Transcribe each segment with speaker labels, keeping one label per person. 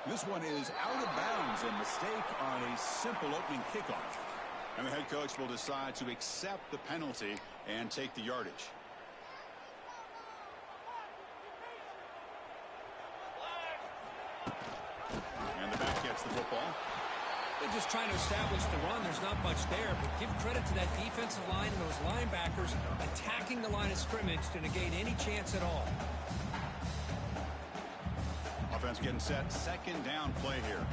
Speaker 1: This one is out of bounds, a mistake on a simple opening kickoff.
Speaker 2: And the head coach will decide to accept the penalty and take the yardage. And the back gets the football.
Speaker 3: They're just trying to establish the run. There's not much there, but give credit to that defensive line and those linebackers attacking the line of scrimmage to negate any chance at all.
Speaker 2: Offense getting set. Second down play here.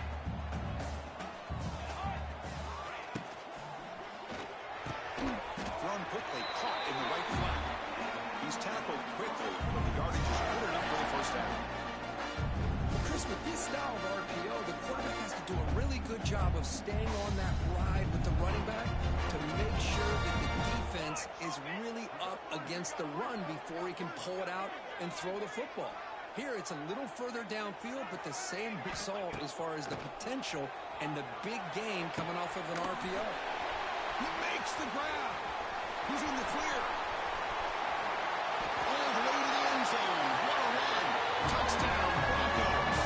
Speaker 1: Thrown quickly, caught in the right flat. He's tackled quickly, but the yardage is good enough for the first down.
Speaker 3: Chris, with this style of RPO, the quarterback has to do a really good job of staying on that ride with the running back to make sure that the defense is really up against the run before he can pull it out and throw the football. Here, it's a little further downfield, but the same result as far as the potential and the big gain coming off of an RPO.
Speaker 1: He makes the grab. He's in the clear. All the way to the end zone. What a run. Touchdown, Broncos.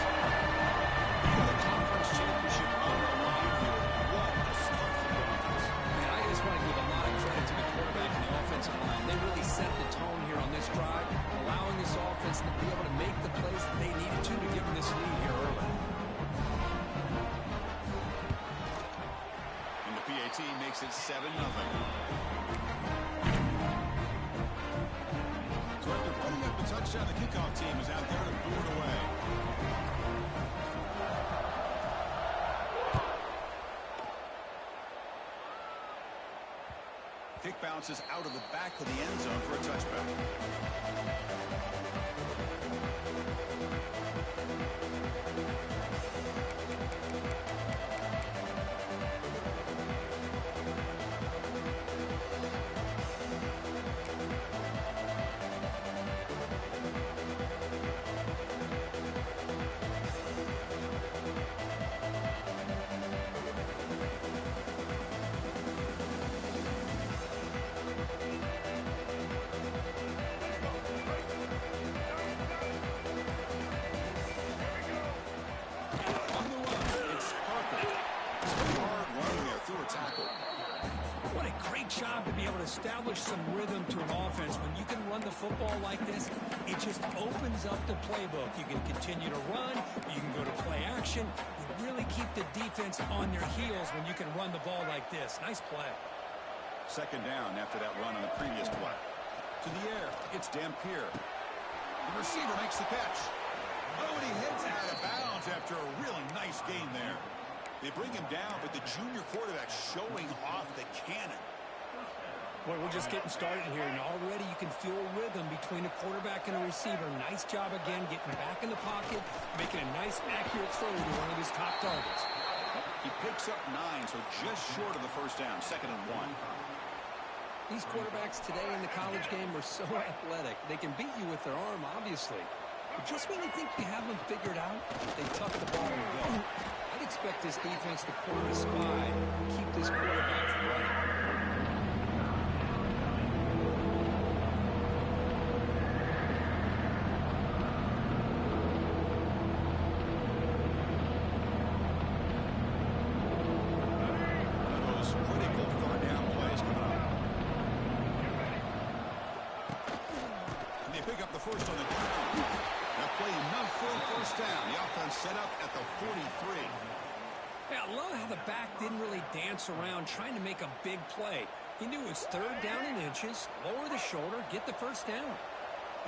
Speaker 1: The conference championship on the line here. What a start for the offense.
Speaker 3: And I just want to give a lot of credit to the quarterback and the offensive line. They really set the tone here on this drive, allowing this offense to be able to make the plays that they needed to give them this lead here early.
Speaker 2: And the PAT makes it 7-0.
Speaker 1: So after putting up the touchdown, the kickoff team is out there to boot it away.
Speaker 2: Kick bounces out of the back of the end zone for a touchback.
Speaker 3: Establish some rhythm to an offense. When you can run the football like this, it just opens up the playbook. You can continue to run. You can go to play action. You really keep the defense on their heels when you can run the ball like this. Nice play.
Speaker 2: Second down after that run on the previous play. To the air, it's Dampier. The receiver makes the catch.
Speaker 1: Oh, and he heads out of bounds after a really nice gain there. They bring him down, but the junior quarterback showing off the cannon.
Speaker 3: Boy, we're just getting started here, and already you can feel a rhythm between a quarterback and a receiver. Nice job again getting back in the pocket, making a nice, accurate throw to one of his top targets.
Speaker 2: He picks up 9, so just short of the first down, 2nd and 1.
Speaker 3: These quarterbacks today in the college game are so athletic. They can beat you with their arm, obviously. But just when you think you have them figured out, they tuck the ball and go. I'd expect this defense to corner a spy and keep this quarterback from running.
Speaker 1: First on the ground. That play enough for a first down. The offense set up at the 43.
Speaker 3: Yeah, I love how the back didn't really dance around trying to make a big play. He knew it was 3rd down in inches, lower the shoulder, get the first down.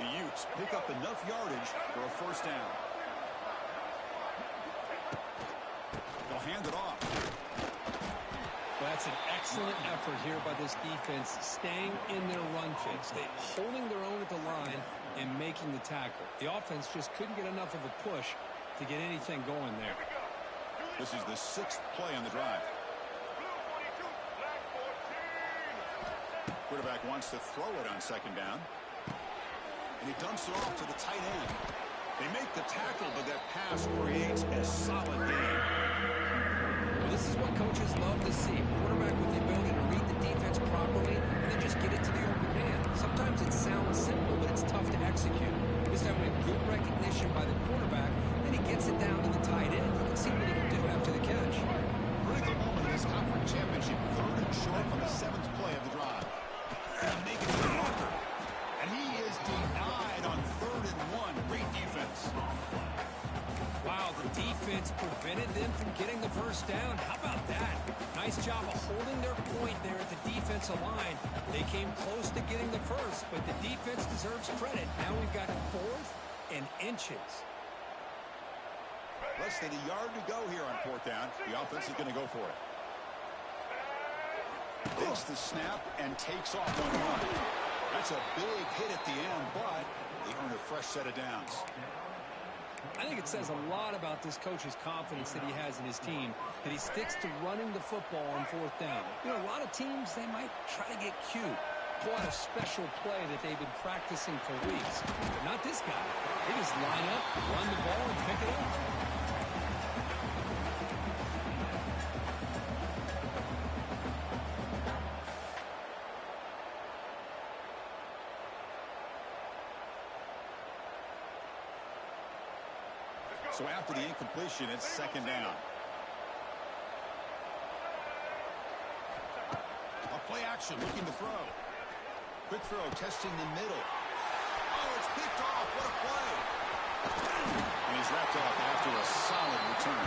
Speaker 1: The Utes pick up enough yardage for a first down. They'll hand it off.
Speaker 3: Well, that's an excellent effort here by this defense, staying in their run fix. They're holding their own at the line and making the tackle. The offense just couldn't get enough of a push to get anything going there.
Speaker 2: This is the 6th play on the drive. Quarterback wants to throw it on 2nd down.
Speaker 1: And he dumps it off to the tight end. They make the tackle, but that pass creates a solid gain.
Speaker 3: Well, this is what coaches love to see. A quarterback with the ability to read the defense properly and then just get it to the open man. Sometimes it sounds simple, but it's tough to execute. This time we have good recognition by the quarterback, then he gets it down to the tight end. The defense prevented them from getting the first down. How about that? Nice job of holding their point there at the defensive line. They came close to getting the first, but the defense deserves credit. Now we've got 4th and inches.
Speaker 2: Less than a yard to go here on 4th down. The offense is going to go for it. Takes the snap and takes off on one. That's a big hit at the end, but they earn a fresh set of downs.
Speaker 3: I think it says a lot about this coach's confidence that he has in his team, that he sticks to running the football on 4th down. You know, a lot of teams, they might try to get cute, pull out a special play that they've been practicing for weeks. But not this guy. They just line up, run the ball, and pick it up.
Speaker 2: So after the incompletion, it's 2nd down. A play action, looking to throw. Quick throw, testing the middle. Oh, it's picked off. What a play. And he's wrapped up after a solid return.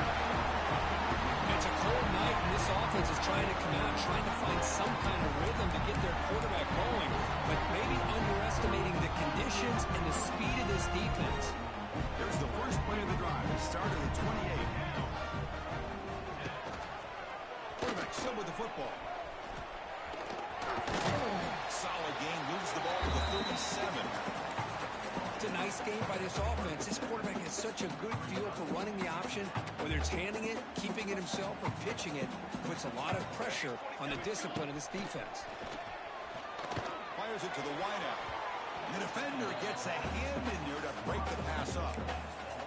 Speaker 3: It's a cold night, and this offense is trying to come out, trying to find some kind of rhythm to get their quarterback going, but maybe underestimating the conditions and the speed of this defense.
Speaker 2: There's the first play of the drive. It started at 28. Quarterback still with the football. Solid gain, moves the ball to the 37.
Speaker 3: It's a nice game by this offense. This quarterback has such a good feel for running the option. Whether it's handing it, keeping it himself, or pitching it, puts a lot of pressure on the discipline of this defense.
Speaker 2: Fires it to the wideout. The defender gets a hand in there to break the pass up.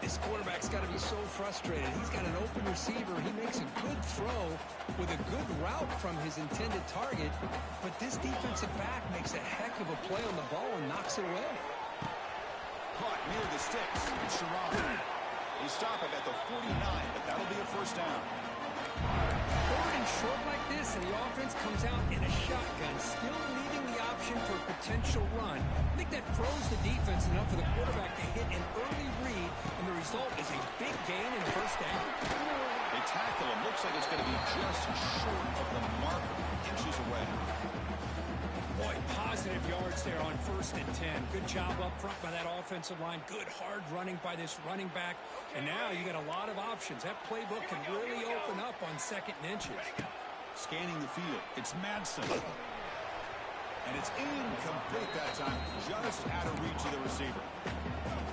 Speaker 3: This quarterback's got to be so frustrated. He's got an open receiver. He makes a good throw with a good route from his intended target, but this defensive back makes a heck of a play on the ball and knocks it away.
Speaker 2: Caught near the sticks. It's Sherrod. They stop him at the 49, but that'll be a first down.
Speaker 3: 4th and short like this, and the offense comes out in a shotgun, still leaving the option for a potential run. I think that froze the defense enough for the quarterback to hit an early read, and the result is a big gain and a first down.
Speaker 2: They tackle him. Looks like it's going to be just short of the marker, inches away.
Speaker 3: Boy, positive yards there on 1st and 10. Good job up front by that offensive line. Good hard running by this running back. And now you got a lot of options. That playbook can really open up on 2nd and inches.
Speaker 2: Scanning the field. It's Madsen. And it's incomplete that time. Just out of reach of the receiver.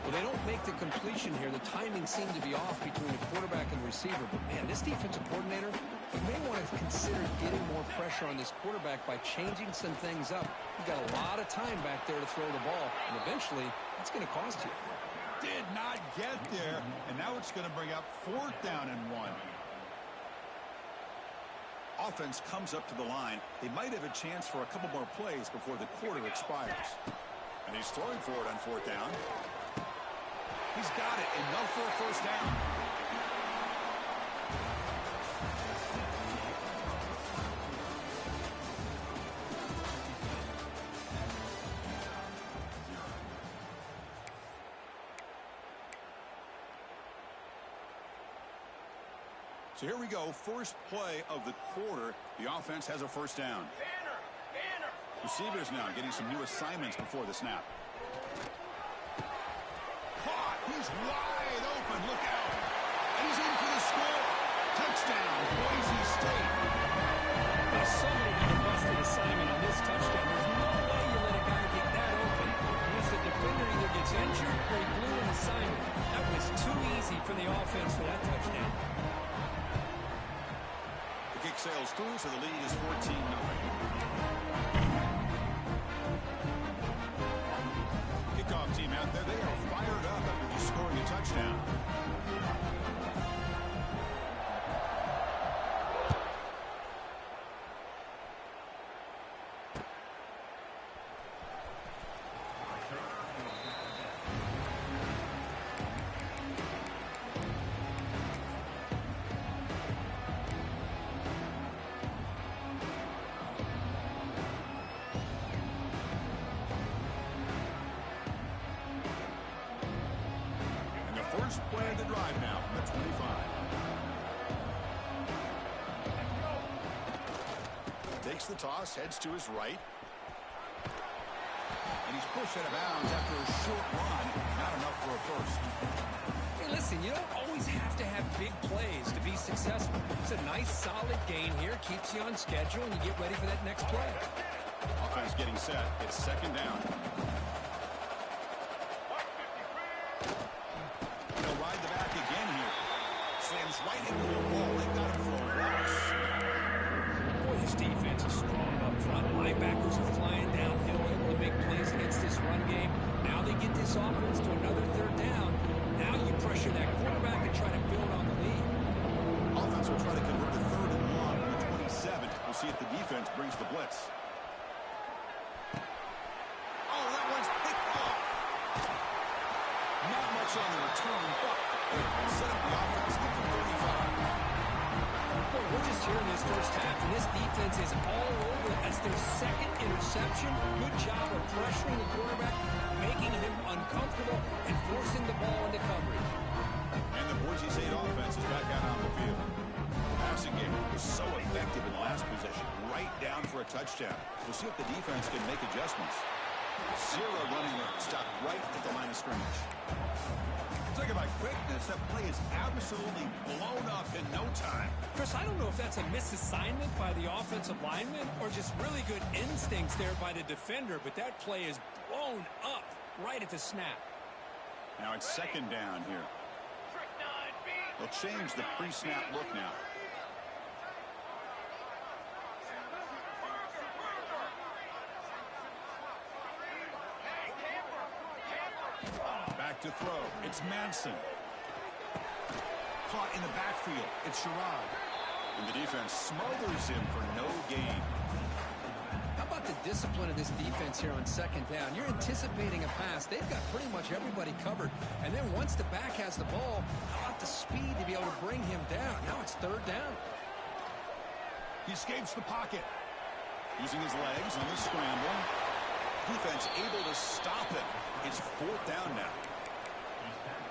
Speaker 3: Well, they don't make the completion here. The timing seemed to be off between the quarterback and the receiver. But, man, this defensive coordinator, he may want to consider getting more pressure on this quarterback by changing some things up. You've got a lot of time back there to throw the ball, and eventually it's going to cost you.
Speaker 2: Did not get there, and now it's going to bring up 4th down and 1. Offense comes up to the line. They might have a chance for a couple more plays before the quarter expires. And he's throwing for it on 4th down. He's got it, enough for a first down. So here we go, first play of the quarter. The offense has a first down. Receivers now getting some new assignments before the snap. Caught, he's wide open, look out. And he's in for the score. Touchdown, Boise State.
Speaker 3: Now, somebody had a busted assignment on this touchdown. There's no way you let a guy get that open unless the defender either gets injured or he blew an assignment. That was too easy for the offense for that touchdown.
Speaker 2: Kick sails through, so the lead is 14-0. Kickoff team out there, they are fired up after just scoring a touchdown. drive now from the 25. Takes the toss, heads to his right. And he's pushed out of bounds after a short run. Not enough for a first.
Speaker 3: Hey, listen, you don't always have to have big plays to be successful. It's a nice, solid gain here. Keeps you on schedule, and you get ready for that next play.
Speaker 2: Offense getting set. It's second down. They'll ride the back again here. Slams right into the wall. They got him for a loss.
Speaker 3: Boy, this defense is strong up front. Linebackers are flying downhill, able to make plays against this run game. Now they get this offense to another third down. Now you pressure that quarterback and try to build on the lead.
Speaker 2: Offense will try to convert a third and long from the 27. We'll see if the defense brings the blitz. Oh, that one's picked off. Not much on the return, but set up the offense at the 35.
Speaker 3: Boy, we're just here in this first half, and this defense is all over. That's their second interception. Good job of pressuring the quarterback, making him uncomfortable, and forcing the ball into coverage.
Speaker 2: And the Boise State offense is back out on the field. The passing game was so effective in the last possession, right down for a touchdown. We'll see if the defense can make adjustments. Zero running there, stopped right at the line of scrimmage. Talk about quickness, that play is absolutely blown up in no time.
Speaker 3: Chris, I don't know if that's a misassignment by the offensive lineman or just really good instincts there by the defender, but that play is blown up right at the snap.
Speaker 2: Now it's second down here. They'll change the pre-snap look now. Back to throw. It's Manson. Caught in the backfield. It's Sherrod. And the defense smothers him for no gain.
Speaker 3: How about the discipline of this defense here on second down? You're anticipating a pass. They've got pretty much everybody covered. And then once the back has the ball, how about the speed to be able to bring him down? Now it's third down.
Speaker 2: He escapes the pocket. Using his legs on the scramble. Defense able to stop him. It's fourth down now.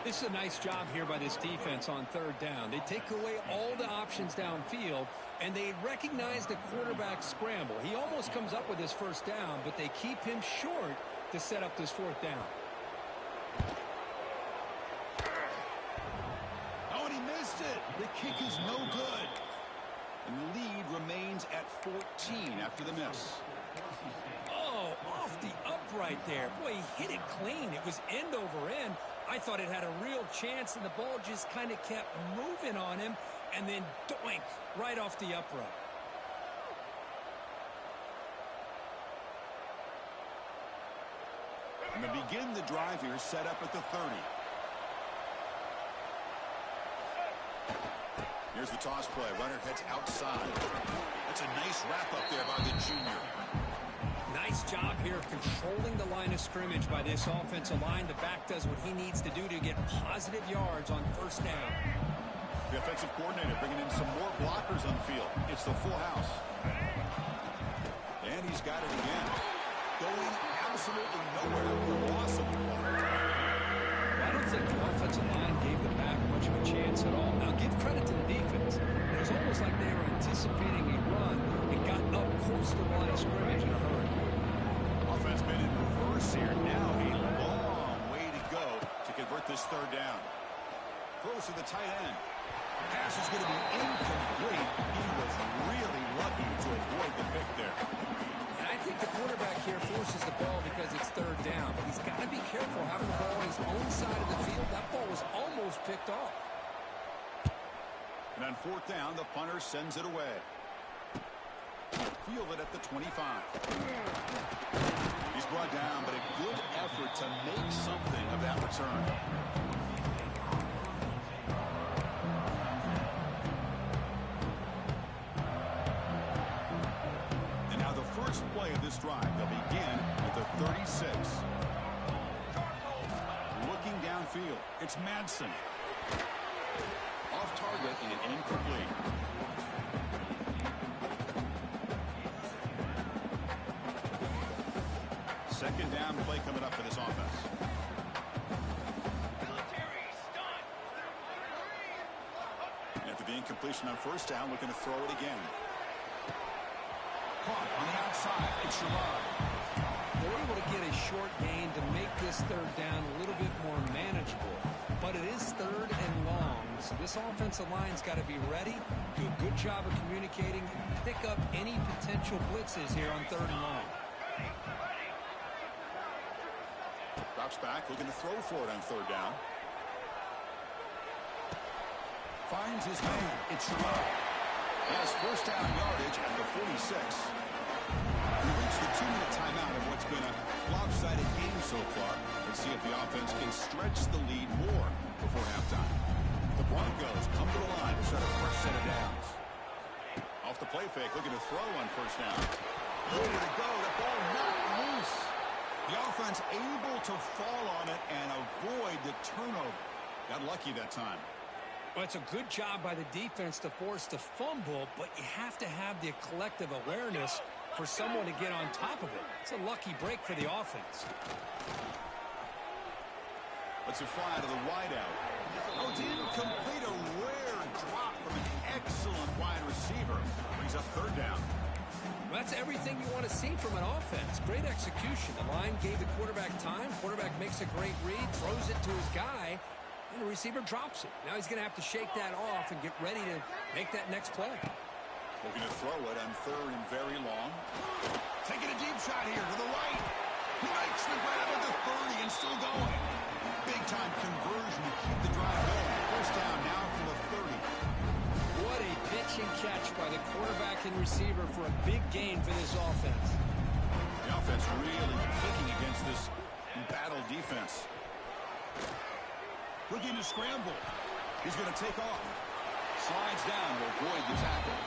Speaker 3: This is a nice job here by this defense on third down. They take away all the options downfield, and they recognize the quarterback scramble. He almost comes up with his first down, but they keep him short to set up this fourth down.
Speaker 2: Oh, and he missed it. The kick is no good. And the lead remains at 14 after the miss.
Speaker 3: Oh, off the upright there. Boy, he hit it clean. It was end over end. I thought it had a real chance, and the ball just kind of kept moving on him, and then doink, right off the upright.
Speaker 2: And they begin the drive here, set up at the 30. Here's the toss play. Runner heads outside. That's a nice wrap-up there by the junior.
Speaker 3: Nice job here of controlling the line of scrimmage by this offensive line. The back does what he needs to do to get positive yards on first down.
Speaker 2: The offensive coordinator bringing in some more blockers on the field. It's the full house. And he's got it again. Going absolutely nowhere for a loss of the ball.
Speaker 3: I don't think the offensive line gave the back much of a chance at all. Now, give credit to the defense. It was almost like they were anticipating a run and got up close to the line of scrimmage in a hurry.
Speaker 2: Offense been in reverse here. Now a long way to go to convert this third down. Throws to the tight end. Pass is going to be incomplete. He was really lucky to avoid the pick there.
Speaker 3: And I think the quarterback here forces the ball because it's third down. But he's got to be careful having the ball on his own side of the field. That ball was almost picked off.
Speaker 2: And on fourth down, the punter sends it away. Fielded at the 25. He's brought down, but a good effort to make something of that return. And now the first play of this drive, they'll begin at the 36. Looking downfield, it's Madsen. Off target and incomplete. Second down play coming up for this offense. The incompletion on first down, looking to throw it again.
Speaker 1: Caught on the outside. It's Sherrod.
Speaker 3: They're able to get a short gain to make this third down a little bit more manageable. But it is third and long, so this offensive line's got to be ready, do a good job of communicating, pick up any potential blitzes here on third and long.
Speaker 2: Drops back, looking to throw for it on third down.
Speaker 1: Finds his man. It's Sherrod.
Speaker 2: He has first down yardage at the 46. We reached the 2-minute timeout of what's been a lopsided game so far. Let's see if the offense can stretch the lead more before halftime. The Broncos come to the line to set a fresh set of downs. Off the play fake, looking to throw on first down. Nowhere to go, the ball not loose. The offense able to fall on it and avoid the turnover. Got lucky that time.
Speaker 3: Well, it's a good job by the defense to force the fumble, but you have to have the collective awareness for someone to get on top of it. It's a lucky break for the offense.
Speaker 2: Let's fly to the wideout. Oh, it's incomplete. A rare drop from an excellent wide receiver. Brings up third down.
Speaker 3: Well, that's everything you want to see from an offense. Great execution. The line gave the quarterback time. Quarterback makes a great read, throws it to his guy, and the receiver drops it. Now he's going to have to shake that off and get ready to make that next play.
Speaker 2: Looking to throw it on third and very long.
Speaker 1: Taking a deep shot here to the right. He makes the grab at the 30 and still going.
Speaker 2: Big-time conversion to keep the drive going. First down now from the 30.
Speaker 3: What a pitch and catch by the quarterback and receiver for a big gain for this offense.
Speaker 2: The offense really clicking against this battle defense. Looking to scramble. He's going to take off. Slides down to avoid the tackle.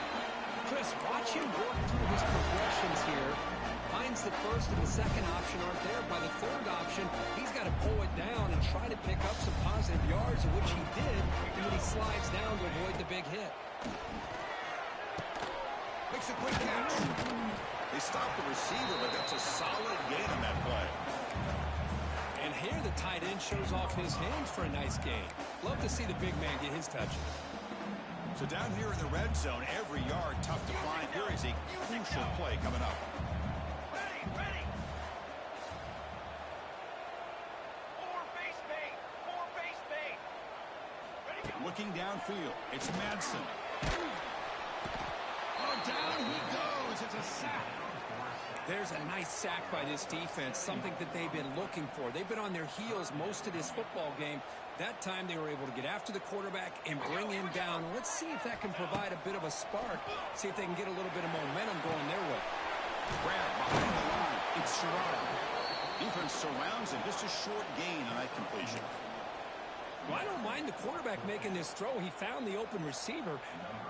Speaker 3: Chris, watch him work through his progressions here. Finds the first and the second option aren't there. By the third option, he's got to pull it down and try to pick up some positive yards, which he did, and then he slides down to avoid the big hit.
Speaker 2: Makes a quick catch. They stop the receiver, but that's a solid gain on that play.
Speaker 3: And here the tight end shows off his hands for a nice gain. Love to see the big man get his touches.
Speaker 2: So down here in the red zone, every yard tough to find. Here is a crucial play coming up.
Speaker 4: Ready. Four base bait. Ready, go.
Speaker 2: Looking downfield, it's Madsen.
Speaker 1: Oh, down he goes. It's a sack.
Speaker 3: There's a nice sack by this defense, something that they've been looking for. They've been on their heels most of this football game. That time they were able to get after the quarterback and bring him down. Let's see if that can provide a bit of a spark. See if they can get a little bit of momentum going their way.
Speaker 2: Grab behind the line. It's Sherrod. Defense surrounds him. Just a short gain on that completion.
Speaker 3: Well, I don't mind the quarterback making this throw. He found the open receiver.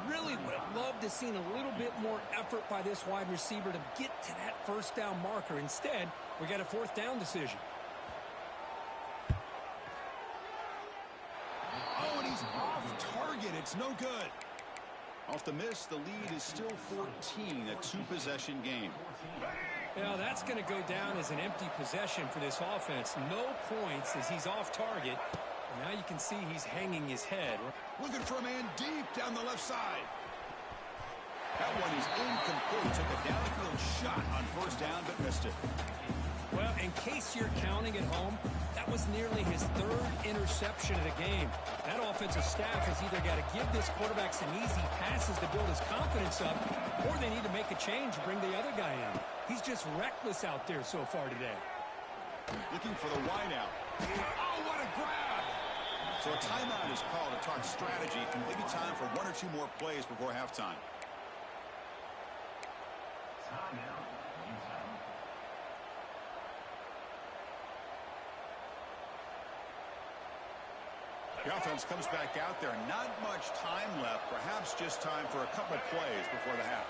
Speaker 3: Really would have loved to seen a little bit more effort by this wide receiver to get to that first down marker. Instead, we got a fourth down decision.
Speaker 2: Oh, and he's off target. It's no good. Off the miss, the lead is still 14, a two-possession game.
Speaker 3: Now, that's going to go down as an empty possession for this offense. No points as he's off target. And now you can see he's hanging his head.
Speaker 2: Looking for a man deep down the left side. That one is incomplete. Took a downfield shot on first down, but missed it.
Speaker 3: Well, in case you're counting at home, that was nearly his third interception of the game. That offensive staff has either got to give this quarterback some easy passes to build his confidence up, or they need to make a change and bring the other guy in. He's just reckless out there so far today.
Speaker 2: Looking for the wideout. Oh, what a grab! So a timeout is called to talk strategy. Maybe time for one or two more plays before halftime. The offense comes back out there. Not much time left. Perhaps just time for a couple plays before the half.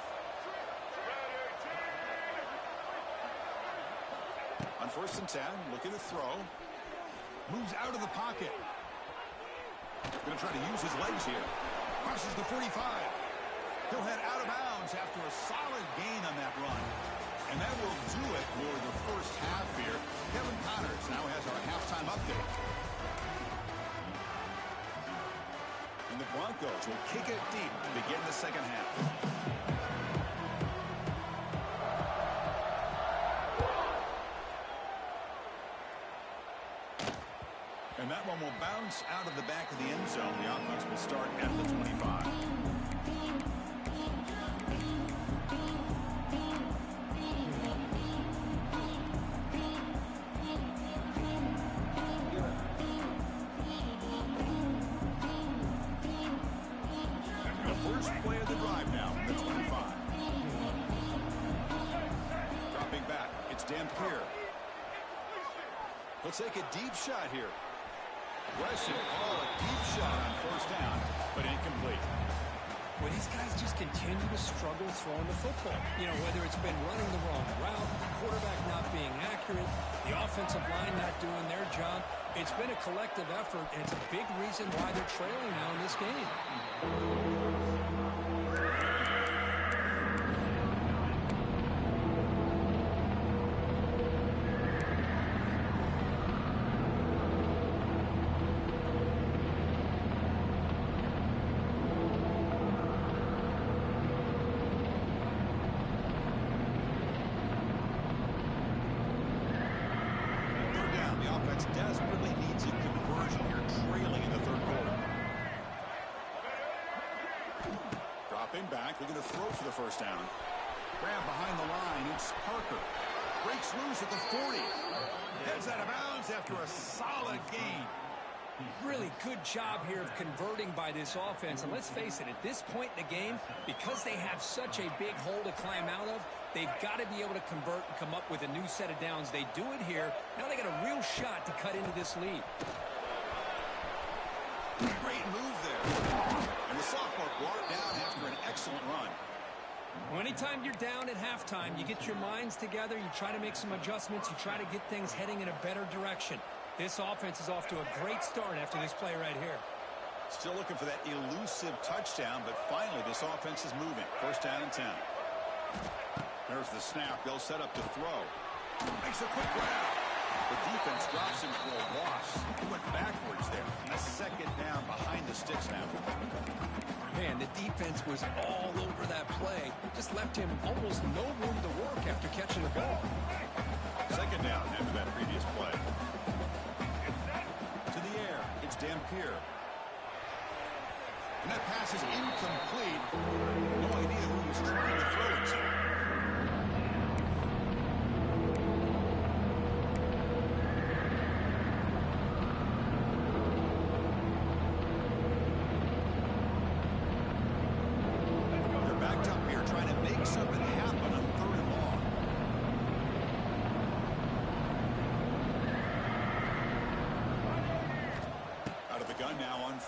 Speaker 2: On first and 10, looking to throw. Moves out of the pocket. Going to try to use his legs here. Crosses the 45. He'll head out of bounds after a solid gain on that run. And that will do it for the first half here. Kevin Connors now has our halftime update. And the Broncos will kick it deep to begin the second half. And that one will bounce out of the back of the end zone. The offense will start at the 25. The first play of the drive now from the 25. Dropping back, it's Dampier. He'll take a deep shot here. Aggressive call, a deep shot on first down, but incomplete.
Speaker 3: Well, these guys just continue to struggle throwing the football. You know, whether it's been running the wrong route, the quarterback not being accurate, the offensive line not doing their job. It's been a collective effort, and it's a big reason why they're trailing now in this game.
Speaker 2: Desperately needs a conversion here, trailing in the third quarter. Dropping back, looking to throw for the first down. Grab behind the line, it's Parker. Breaks loose at the 40. Heads out of bounds after a solid gain.
Speaker 3: Really good job here of converting by this offense. And let's face it, at this point in the game, because they have such a big hole to climb out of, they've got to be able to convert and come up with a new set of downs. They do it here. Now they got a real shot to cut into this lead.
Speaker 2: Great move there. And the sophomore brought down after an excellent run.
Speaker 3: Well, anytime you're down at halftime, you get your minds together, you try to make some adjustments, you try to get things heading in a better direction. This offense is off to a great start after this play right here.
Speaker 2: Still looking for that elusive touchdown, but finally this offense is moving. First down and 10. There's the snap. They'll set up to throw. Makes a quick grab. The defense drops him for a loss. He went backwards there. And a second down behind the sticks now.
Speaker 3: Man, the defense was all over that play. Just left him almost no room to work after catching the ball.
Speaker 2: Second down after that previous play. To the air. It's Dampier. And that pass is incomplete. No idea who he was trying to throw it to.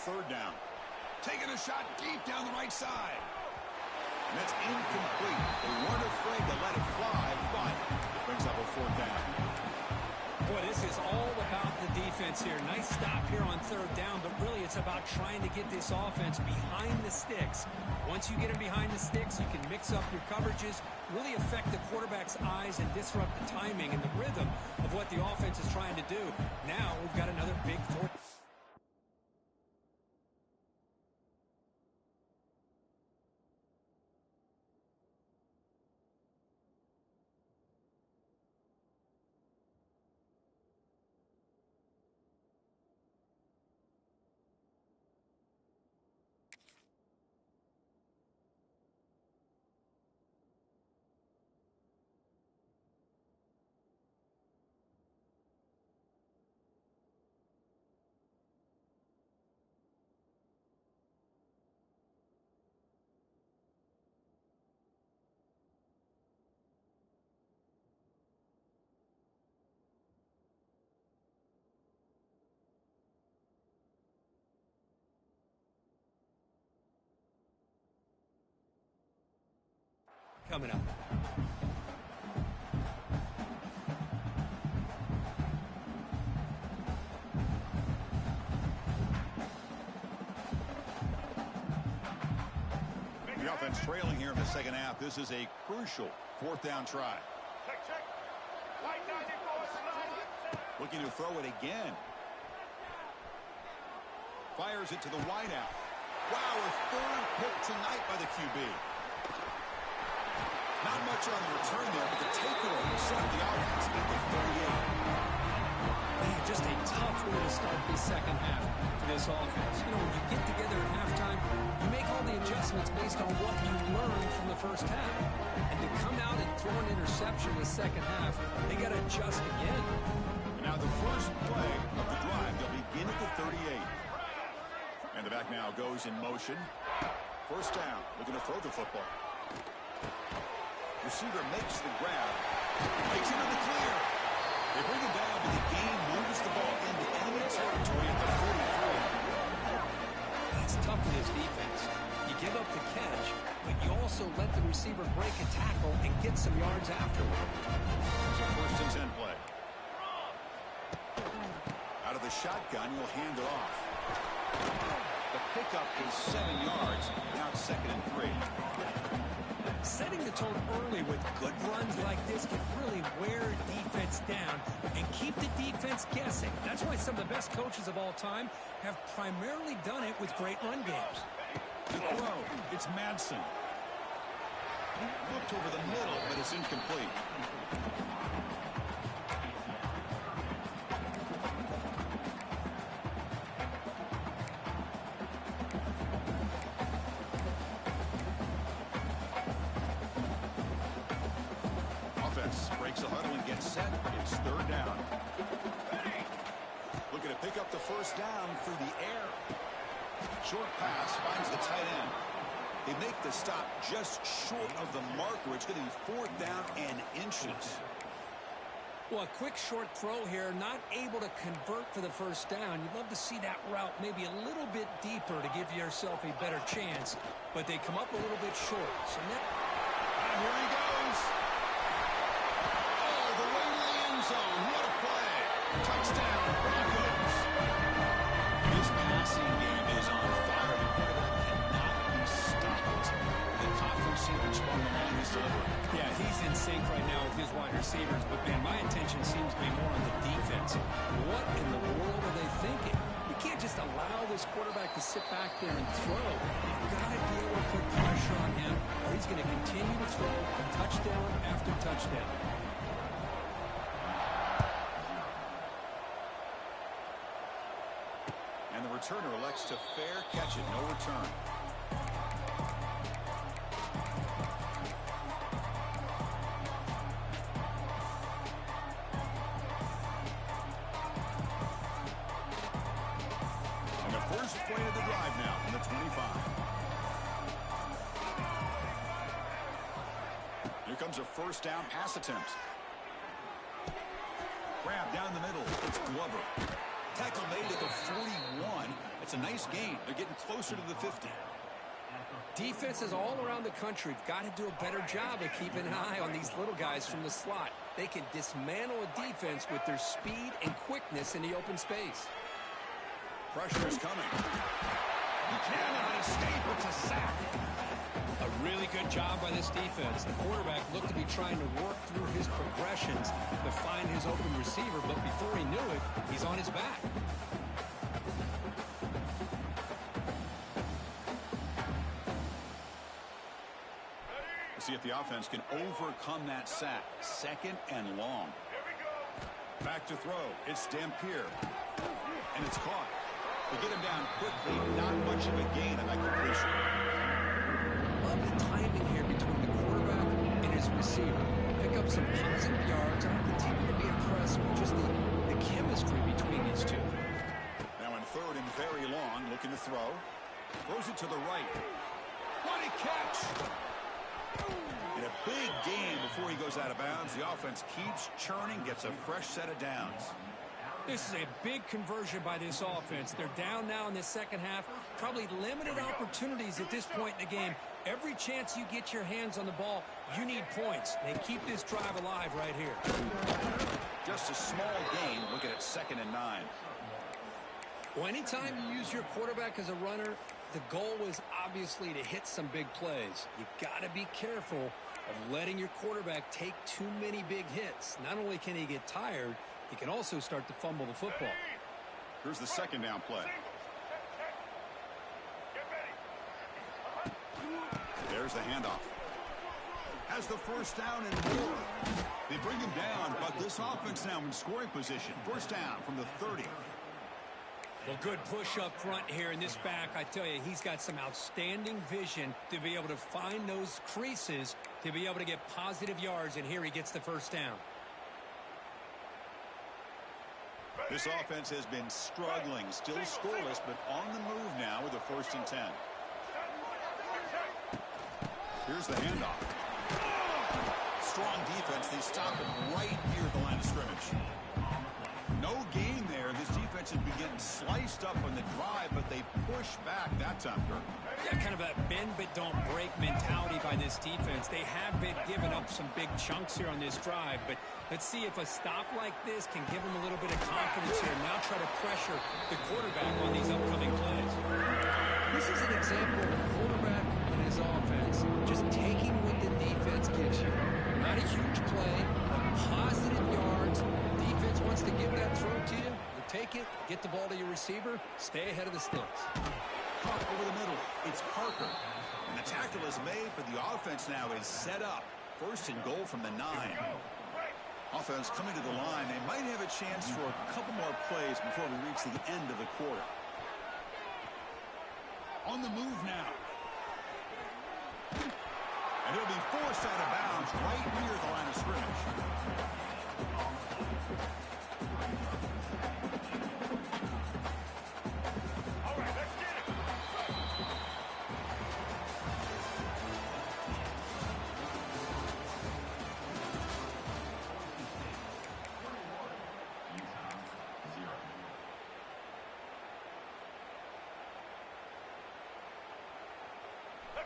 Speaker 2: Third down. Taking a shot deep down the right side. And that's incomplete. They weren't afraid to let it fly, but it brings up a fourth down.
Speaker 3: Boy, this is all about the defense here. Nice stop here on third down, but really it's about trying to get this offense behind the sticks. Once you get them behind the sticks, you can mix up your coverages, really affect the quarterback's eyes and disrupt the timing and the rhythm of what the offense is trying to do. Now we've got another big fourth. Coming up.
Speaker 2: The offense trailing here in the second half. This is a crucial fourth down try.
Speaker 4: Check. White 94 slide.
Speaker 2: Looking to throw it again. Fires it to the wideout. pick tonight by the QB. Not much on the return there, but the takeaway will set up the offense at the 38.
Speaker 3: Man, just a tough way to start this second half for this offense. You know, when you get together at halftime, you make all the adjustments based on what you learned from the first half. And to come out and throw an interception in the second half, they got to adjust again.
Speaker 2: Now the first play of the drive, they'll begin at the 38. And the back now goes in motion. First down, looking to throw the football. Receiver makes the grab. Makes it in the clear. They bring him down, but the game moves the ball into enemy territory at the 43.
Speaker 3: That's tough for this defense. You give up the catch, but you also let the receiver break a tackle and get some yards afterward.
Speaker 2: It's a 1st and 10 play. Out of the shotgun, he'll hand it off. The pickup is 7 yards. Now it's 2nd and 3.
Speaker 3: Setting the tone early with good runs like this can really wear a defense down and keep the defense guessing. That's why some of the best coaches of all time have primarily done it with great run games.
Speaker 2: The throw, it's Madsen. Looked over the middle, but it's incomplete. Breaks a huddle and gets set. It's 3rd down. Looking to pick up the first down through the air. Short pass finds the tight end. They make the stop just short of the marker. It's going to be 4th down and inches.
Speaker 3: Well, a quick short throw here, not able to convert for the first down. You'd love to see that route maybe a little bit deeper to give yourself a better chance, but they come up a little bit short. So now,
Speaker 2: here he goes. Zone. What a play. Touchdown, Broncos. This passing game is on fire. The quarterback cannot be stopped. The conference championship on the line is delivering.
Speaker 3: Yeah, he's in sync right now with his wide receivers, but, man, my attention seems to be more on the defense. What in the world are they thinking? You can't just allow this quarterback to sit back there and throw. You've got to be able to put pressure on him, or he's going to continue to throw touchdown after touchdown.
Speaker 2: And the returner elects to fair catch it, no return. And the first play of the drive now from the 25. Here comes a first down pass attempt. Grab down the middle. It's Glover. Tackle made at the 41. It's a nice gain. They're getting closer to the 50.
Speaker 3: Defenses all around the country have got to do a better job of keeping an eye on these little guys from the slot. They can dismantle a defense with their speed and quickness in the open space.
Speaker 2: Pressure is coming. He cannot escape. It's a sack.
Speaker 3: A really good job by this defense. The quarterback looked to be trying to work through his progressions to find his open receiver, but before he knew it, he's on his back.
Speaker 2: See if the offense can overcome that sack. 2nd and long. Back to throw. It's Dampier. And it's caught. They get him down quickly. Not much of a gain on that completion.
Speaker 3: Love the timing here between the quarterback and his receiver. Pick up some positive yards. I continue to be impressed with just the chemistry between these two.
Speaker 2: Now in 3rd and very long, looking to throw. Throws it to the right. What a catch! In a big game before he goes out of bounds, the offense keeps churning, gets a fresh set of downs.
Speaker 3: This is a big conversion by this offense. They're down now in the second half. Probably limited opportunities at this point in the game. Every chance you get your hands on the ball, you need points. They keep this drive alive right here.
Speaker 2: Just a small gain. Looking at 2nd and 9.
Speaker 3: Well, anytime you use your quarterback as a runner, the goal is obviously to hit some big plays. You got to be careful of letting your quarterback take too many big hits. Not only can he get tired, he can also start to fumble the football.
Speaker 2: Here's the 2nd down play. There's the handoff. Has the first down and more. They bring him down, but this offense now in scoring position. First down from the 30.
Speaker 3: Well, good push up front here in this back. I tell you, he's got some outstanding vision to be able to find those creases to be able to get positive yards, and here he gets the first down.
Speaker 2: This offense has been struggling, still scoreless, but on the move now with a 1st and 10. Here's the handoff. Strong defense. They stop him right near the line of scrimmage. No gain there. This defense has been getting sliced up on the drive, but they push back that time, Kirk.
Speaker 3: Yeah, kind of a bend but don't break mentality by this defense. They have been giving up some big chunks here on this drive, but let's see if a stop like this can give them a little bit of confidence here. Now try to pressure the quarterback on these upcoming plays. This is an example of a quarterback and his offense just taking what the defense gives you. Not a huge play, but positive yards. Defense wants to give that throw to you. You take it, get the ball to your receiver, stay ahead of the sticks.
Speaker 2: Caught over the middle. It's Parker. And the tackle is made, but the offense now is set up. 1st and goal from the 9. Offense coming to the line. They might have a chance for a couple more plays before we reach the end of the quarter. On the move now. And he'll be forced out of bounds right near the line of scrimmage.
Speaker 4: All right, let's get it.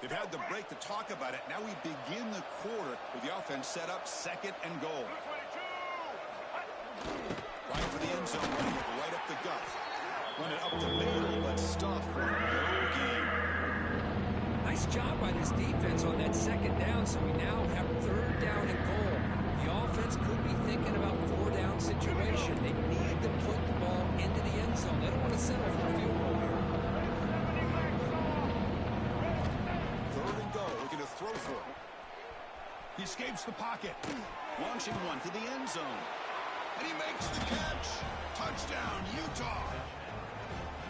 Speaker 2: They've had the break to talk about it. Now we begin the quarter with the offense set up 2nd and goal.
Speaker 4: 22.
Speaker 2: Right for the end zone, running it right up the gut. Run it up the middle, but stuff for no gain.
Speaker 3: Nice job by this defense on that 2nd down, so we now have 3rd down and goal. The offense could be thinking about 4-down situation. They need to put the ball into the end zone. They don't want to settle for a field goal here.
Speaker 2: 3rd and goal, looking to throw for it. He escapes the pocket. Launching one to the end zone. And he makes the catch. Touchdown, Utah.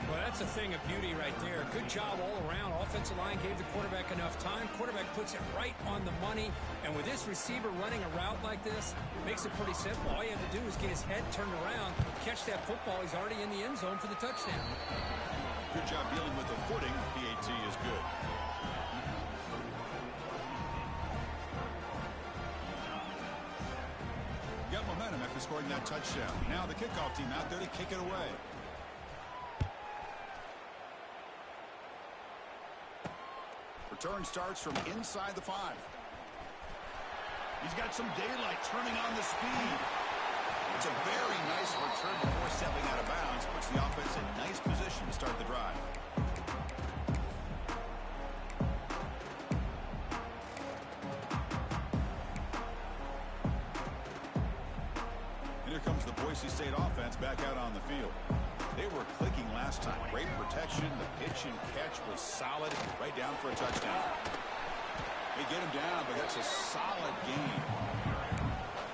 Speaker 3: Well, that's a thing of beauty right there. Good job all around. Offensive line gave the quarterback enough time. Quarterback puts it right on the money. And with this receiver running a route like this, makes it pretty simple. All you have to do is get his head turned around, catch that football. He's already in the end zone for the touchdown.
Speaker 2: Good job dealing with the footing. PAT is good. Got momentum after scoring that touchdown. Now the kickoff team out there to kick it away. Return starts from inside the 5. He's got some daylight turning on the speed. It's a very nice return before stepping out of bounds. Puts the offense in nice position to start the drive. And here comes the Boise State offense back out on the field. They were clicking last time. Great protection. The pitch and catch was solid. Right down for a touchdown. They get him down, but that's a solid game.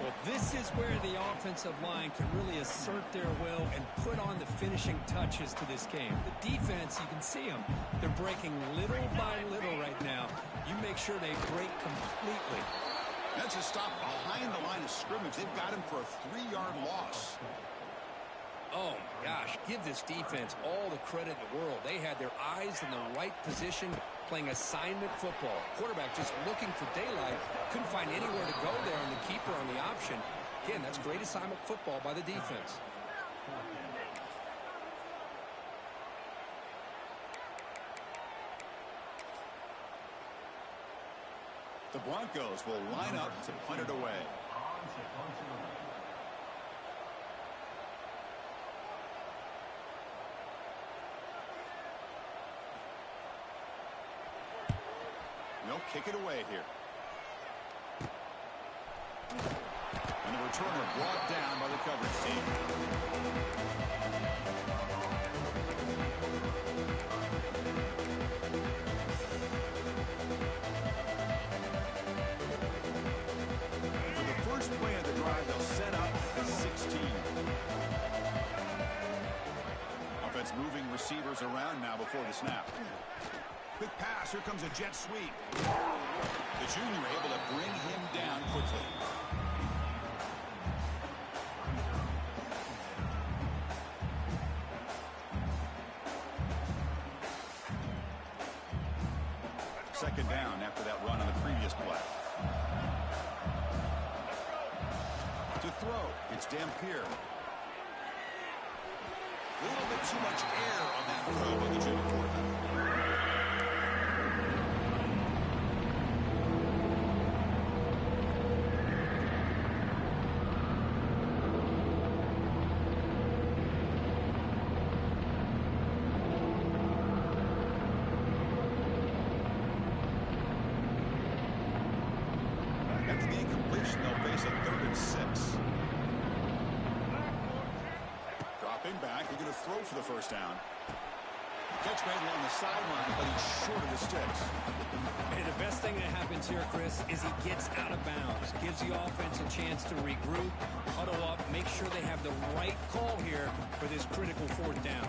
Speaker 3: Well, this is where the offensive line can really assert their will and put on the finishing touches to this game. The defense, you can see them. They're breaking little by little right now. You make sure they break completely.
Speaker 2: That's a stop behind the line of scrimmage. They've got him for a 3-yard loss.
Speaker 3: Oh, my gosh. Give this defense all the credit in the world. They had their eyes in the right position playing assignment football. Quarterback just looking for daylight. Couldn't find anywhere to go there on the keeper on the option. Again, that's great assignment football by the defense.
Speaker 2: The Broncos will line up to punt it away. They'll kick it away here. And the returner brought down by the coverage team. receivers around now before the snap. Quick pass. Here comes a jet sweep. The junior able to bring him down quickly. Second down after that run on the previous play. To throw, it's Dampier. A little bit too much air on that throw by the junior quarterback. After the incompletion, they'll face a 3rd and 6. Dropping back, they're going to throw for the first down. Catch made along the sideline, but he's short of the sticks.
Speaker 3: And the best thing that happens here, Chris, is he gets out of bounds. Gives the offense a chance to regroup, huddle up, make sure they have the right call here for this critical 4th down.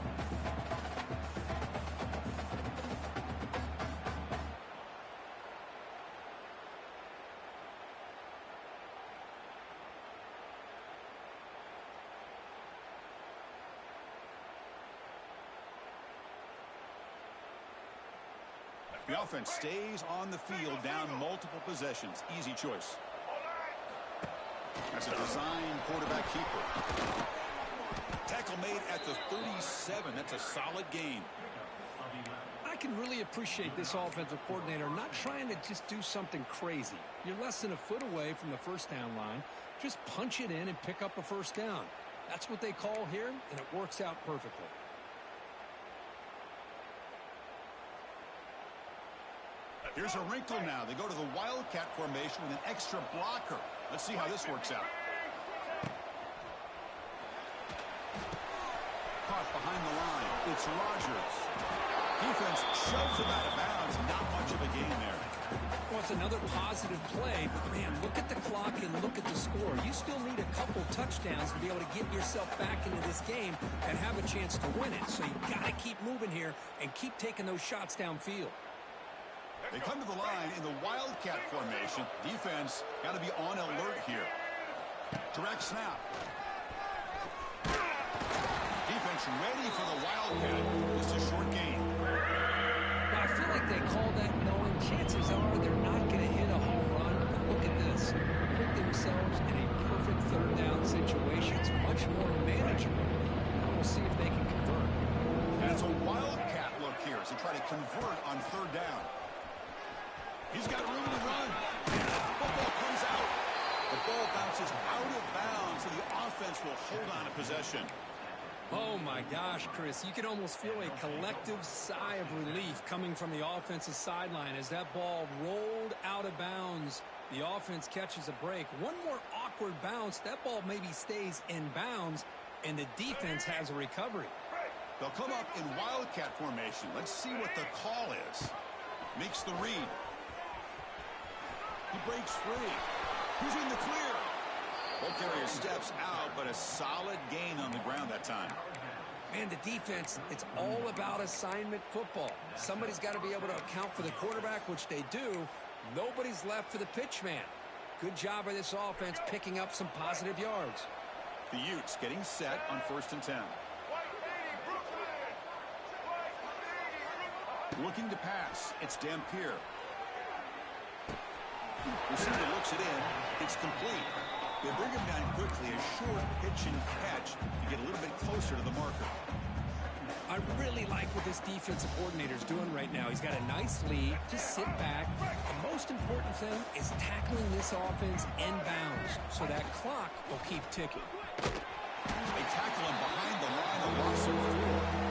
Speaker 2: The offense stays on the field, down multiple possessions. Easy choice. That's a design quarterback keeper. Tackle made at the 37. That's a solid gain.
Speaker 3: I can really appreciate this offensive coordinator not trying to just do something crazy. You're less than a foot away from the first down line. Just punch it in and pick up a first down. That's what they call here, and it works out perfectly.
Speaker 2: Here's a wrinkle now. They go to the Wildcat formation with an extra blocker. Let's see how this works out. Caught behind the line. It's Rodgers. Defense shoves him out of bounds. Not much of a gain there.
Speaker 3: Well, it's another positive play, but man, look at the clock and look at the score. You still need a couple touchdowns to be able to get yourself back into this game and have a chance to win it. So you got to keep moving here and keep taking those shots downfield.
Speaker 2: They come to the line in the Wildcat formation. Defense got to be on alert here. Direct snap. Defense ready for the Wildcat. Just a short gain.
Speaker 3: Now, I feel like they call that knowing chances are they're not going to hit a home run. But look at this. Put themselves in a perfect 3rd down situation. It's much more manageable. Now we'll see if they can convert.
Speaker 2: That's a Wildcat look here as they try to convert on 3rd down. He's got room to run. Football comes out. The ball bounces out of bounds, so the offense will hold on to possession.
Speaker 3: Oh, my gosh, Chris. You can almost feel a collective sigh of relief coming from the offensive sideline as that ball rolled out of bounds. The offense catches a break. One more awkward bounce. That ball maybe stays in bounds, and the defense has a recovery.
Speaker 2: They'll come up in Wildcat formation. Let's see what the call is. Makes the read. He breaks free. He's in the clear. Ball carrier steps out, but a solid gain on the ground that time.
Speaker 3: Man, the defense, it's all about assignment football. Somebody's got to be able to account for the quarterback, which they do. Nobody's left for the pitch man. Good job by this offense picking up some positive yards.
Speaker 2: The Utes getting set on 1st and 10. Looking to pass. It's Dampier. Receiver looks it in. It's complete. They bring him down quickly. A short pitch and catch to get a little bit closer to the marker.
Speaker 3: I really like what this defensive coordinator is doing right now. He's got a nice lead. Just sit back. The most important thing is tackling this offense in bounds so that clock will keep ticking.
Speaker 2: They tackle him behind the line of loss of 4.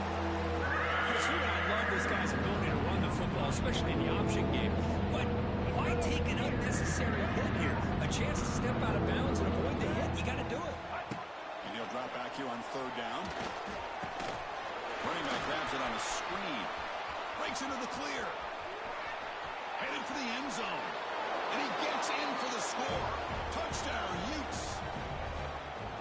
Speaker 3: Chris, you and I love this guy's ability to run the football, especially in the option game. But why take an unnecessary hit here? A chance to step out of bounds and avoid the hit. You got to do it.
Speaker 2: And he'll drop back here on 3rd down. Running back grabs it on a screen. Breaks into the clear. Headed for the end zone. And he gets in for the score. Touchdown, Utes.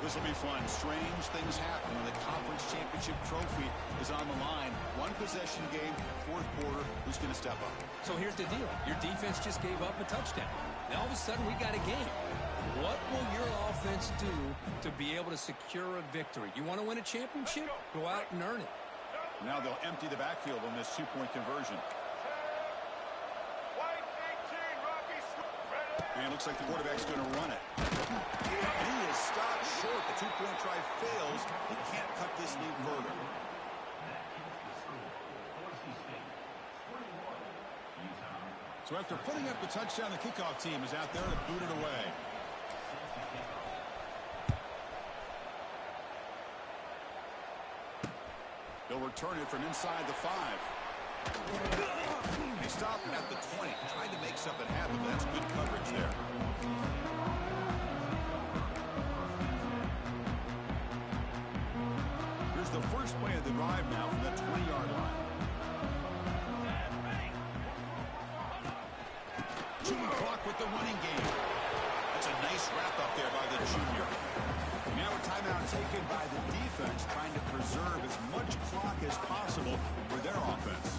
Speaker 2: This will be fun. Strange things happen when the conference championship trophy is on the line. One possession game, fourth quarter. Who's going to step up?
Speaker 3: So here's the deal. Your defense just gave up a touchdown. Now all of a sudden we got a game. What will your offense do to be able to secure a victory? You want to win a championship? Go out and earn it.
Speaker 2: Now they'll empty the backfield on this two-point conversion. And it looks like the quarterback's going to run it. And he is stopped short. The two-point try fails. He can't cut this lead further. So after putting up the touchdown, the kickoff team is out there to boot it away. They'll return it from inside the 5. He stopped at the 20, trying to make something happen, but that's good coverage there. Here's the first play of the drive now from the 20-yard line. Jimmy Clark with the running game. That's a nice wrap-up there by the junior. Now a timeout taken by the defense, trying to preserve as much clock as possible for their offense.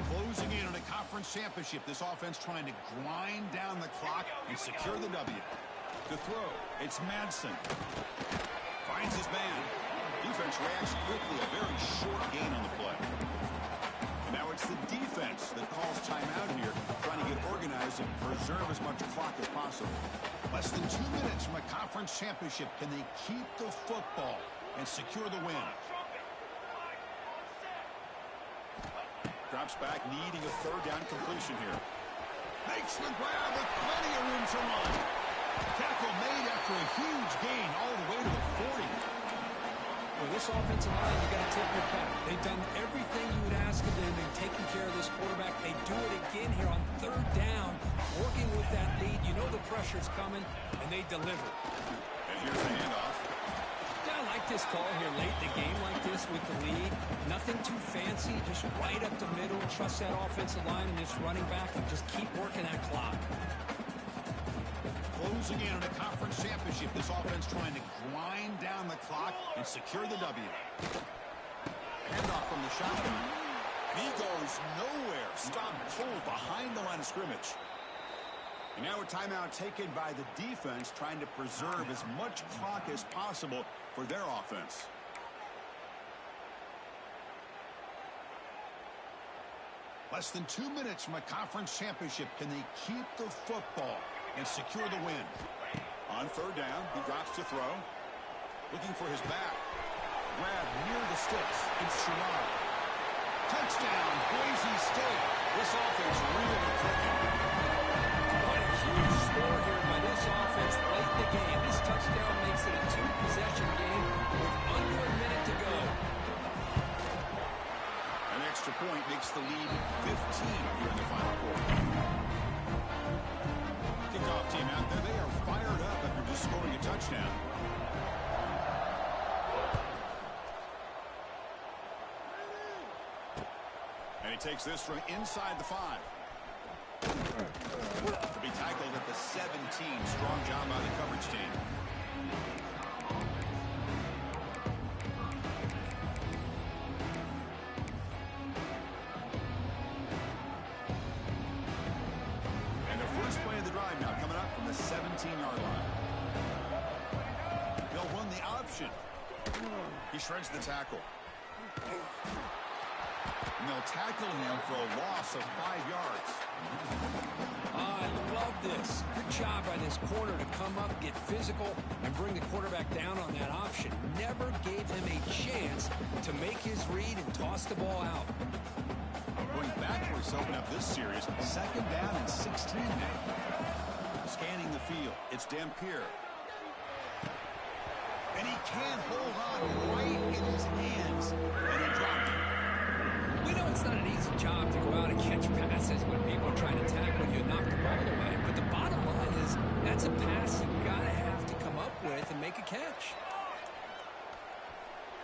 Speaker 2: Closing in on a conference championship, this offense trying to grind down the clock and secure the W. To throw, it's Madsen. Finds his man. Defense reacts quickly, a very short gain on the play. Now it's the defense that calls timeout here, trying to get organized and preserve as much clock as possible. Less than 2 minutes from a conference championship. Can they keep the football and secure the win? Drops back, needing a third down completion here. Makes the grab with plenty of room to run. Tackle made after a huge gain all the way to the 40.
Speaker 3: Well, this offensive line, you got to tip your cap. They've done everything you would ask of them in taking care of this quarterback. They do it again here on third down, working with that lead. You know the pressure's coming, and they deliver.
Speaker 2: And here's the handoff.
Speaker 3: Yeah, I like this call here late in the game like this with the lead. Nothing too fancy, just right up the middle. Trust that offensive line and this running back and just keep working that clock.
Speaker 2: Closing in on a conference championship. This offense trying to grind down the clock and secure the W. Handoff from the shotgun. And he goes nowhere. Stopped cold behind the line of scrimmage. And now a timeout taken by the defense, trying to preserve as much clock as possible for their offense. Less than 2 minutes from a conference championship. Can they keep the football and secure the win? On third down, he drops to throw. Looking for his back. Grab near the sticks. It's Sherrod. Touchdown, Boise State. This offense really clicking.
Speaker 3: What a huge score here by this offense late in the game. This touchdown makes it a two-possession game with under a minute to go.
Speaker 2: An extra point makes the lead 15 here in the final quarter. Kickoff team out there, they are fired up after just scoring a touchdown. And he takes this from inside the 5. To be tackled at the 17. Strong job by the coverage team. And the first play of the drive now coming up from the 17-yard line. They'll run the option. He shreds the tackle. And they'll tackle him for a loss of 5 yards.
Speaker 3: I love this. Good job by this corner to come up, get physical, and bring the quarterback down on that option. Never gave him a chance to make his read and toss the ball out.
Speaker 2: Going backwards to open up this series. Second down and 16 now. Scanning the field. It's Dampier. And he can't hold on right in his hands. And he dropped it.
Speaker 3: We know it's not an easy job to go out and catch passes when people are trying to tackle you and knock the ball away. But the bottom line is that's a pass you've got to have to come up with and make a catch.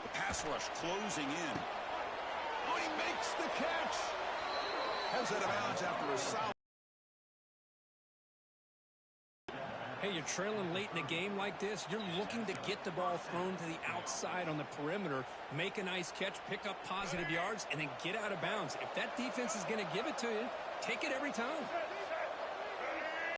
Speaker 2: The pass rush closing in. Oh, he makes the catch. Heads out of bounds after a solid.
Speaker 3: Hey, you're trailing late in a game like this. You're looking to get the ball thrown to the outside on the perimeter, make a nice catch, pick up positive yards, and then get out of bounds. If that defense is going to give it to you, take it every time.